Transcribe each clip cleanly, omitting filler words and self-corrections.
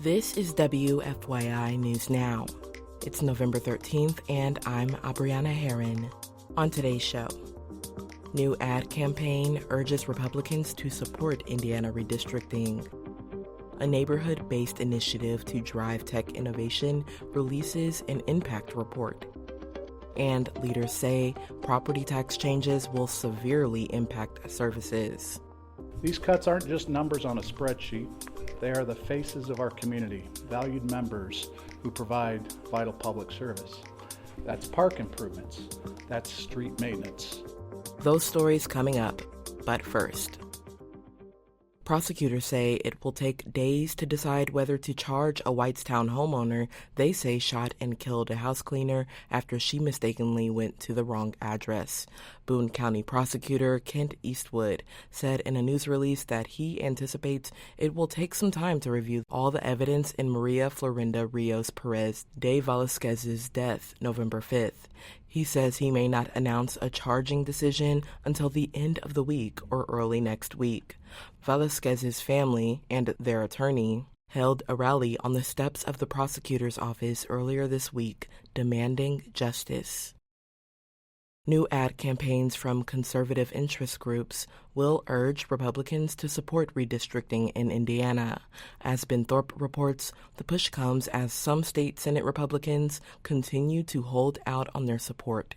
This is WFYI News Now. It's November 13th, and I'm Abriana Herron. On today's show, new ad campaign urges Republicans to support Indiana redistricting. A neighborhood-based initiative to drive tech innovation releases an impact report. And leaders say property tax changes will severely impact services. These cuts aren't just numbers on a spreadsheet. They are the faces of our community, valued members who provide vital public service. That's park improvements. That's street maintenance. Those stories coming up, but first. Prosecutors say it will take days to decide whether to charge a Whitestown homeowner they say shot and killed a house cleaner after she mistakenly went to the wrong address. Boone County Prosecutor Kent Eastwood said in a news release that he anticipates it will take some time to review all the evidence in Maria Florinda Rios Perez de Velasquez's death November 5th. He says he may not announce a charging decision until the end of the week or early next week. Velasquez's family and their attorney held a rally on the steps of the prosecutor's office earlier this week, demanding justice. New ad campaigns from conservative interest groups will urge Republicans to support redistricting in Indiana. As Ben Thorpe reports, the push comes as some state Senate Republicans continue to hold out on their support.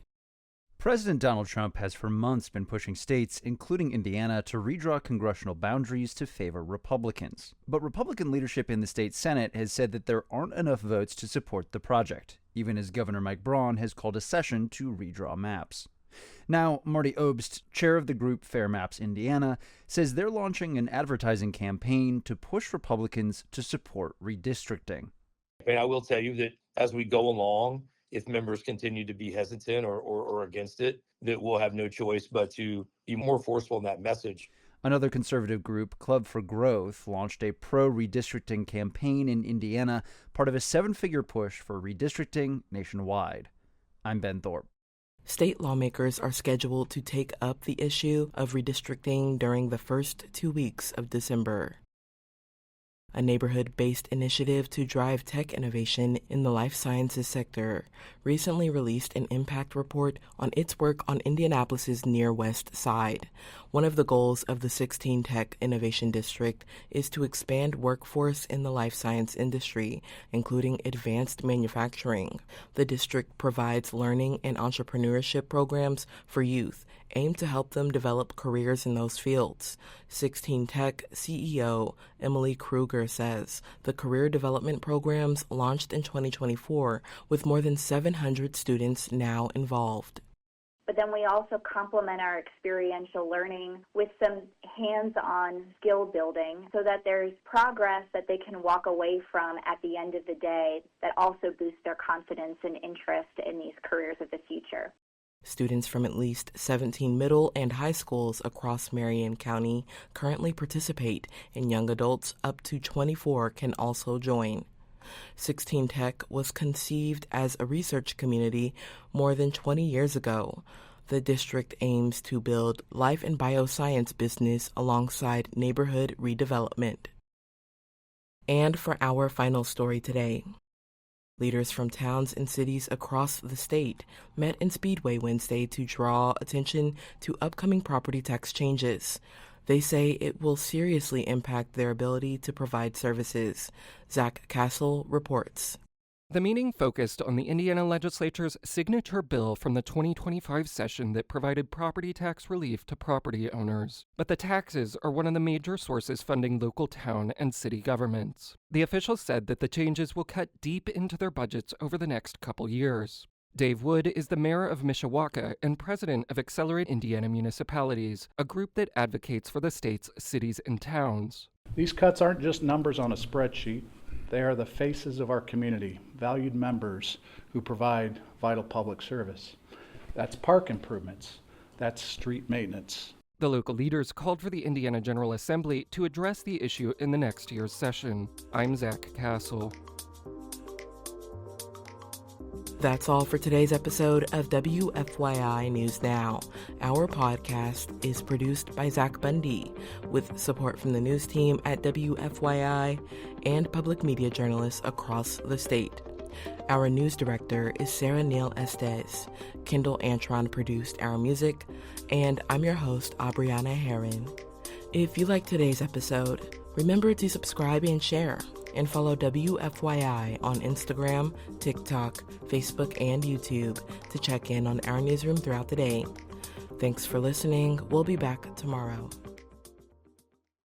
President Donald Trump has for months been pushing states, including Indiana, to redraw congressional boundaries to favor Republicans. But Republican leadership in the state Senate has said that there aren't enough votes to support the project, even as Governor Mike Braun has called a session to redraw maps. Now, Marty Obst, chair of the group Fair Maps Indiana, says they're launching an advertising campaign to push Republicans to support redistricting. And I will tell you that as we go along, if members continue to be hesitant or against it, that we'll have no choice but to be more forceful in that message. Another conservative group, Club for Growth, launched a pro-redistricting campaign in Indiana, part of a 7-figure push for redistricting nationwide. I'm Ben Thorpe. State lawmakers are scheduled to take up the issue of redistricting during the first 2 weeks of December. A neighborhood-based initiative to drive tech innovation in the life sciences sector recently released an impact report on its work on Indianapolis's Near West Side. One of the goals of the 16 Tech Innovation District is to expand workforce in the life science industry, including advanced manufacturing. The district provides learning and entrepreneurship programs for youth, aimed to help them develop careers in those fields. 16 Tech CEO Emily Kruger says the career development programs launched in 2024 with more than 700 students now involved. But then we also complement our experiential learning with some hands-on skill building so that there's progress that they can walk away from at the end of the day that also boosts their confidence and interest in these careers of the future. Students from at least 17 middle and high schools across Marion County currently participate, and young adults up to 24 can also join. 16 Tech was conceived as a research community more than 20 years ago. The district aims to build life and bioscience business alongside neighborhood redevelopment. And for our final story today, leaders from towns and cities across the state met in Speedway Wednesday to draw attention to upcoming property tax changes. They say it will seriously impact their ability to provide services. Zach Castle reports. The meeting focused on the Indiana legislature's signature bill from the 2025 session that provided property tax relief to property owners. But the taxes are one of the major sources funding local town and city governments. The officials said that the changes will cut deep into their budgets over the next couple years. Dave Wood is the mayor of Mishawaka and president of Accelerate Indiana Municipalities, a group that advocates for the state's cities and towns. These cuts aren't just numbers on a spreadsheet. They are the faces of our community, valued members who provide vital public service. That's park improvements. That's street maintenance. The local leaders called for the Indiana General Assembly to address the issue in the next year's session. I'm Zach Castle. That's all for today's episode of WFYI News Now. Our podcast is produced by Zach Bundy, with support from the news team at WFYI and public media journalists across the state. Our news director is Sarah Neal Estes. Kendall Antron produced our music, and I'm your host, Aubriana Herron. If you like today's episode, remember to subscribe and share, and follow WFYI on Instagram, TikTok, Facebook, and YouTube to check in on our newsroom throughout the day. Thanks for listening. We'll be back tomorrow.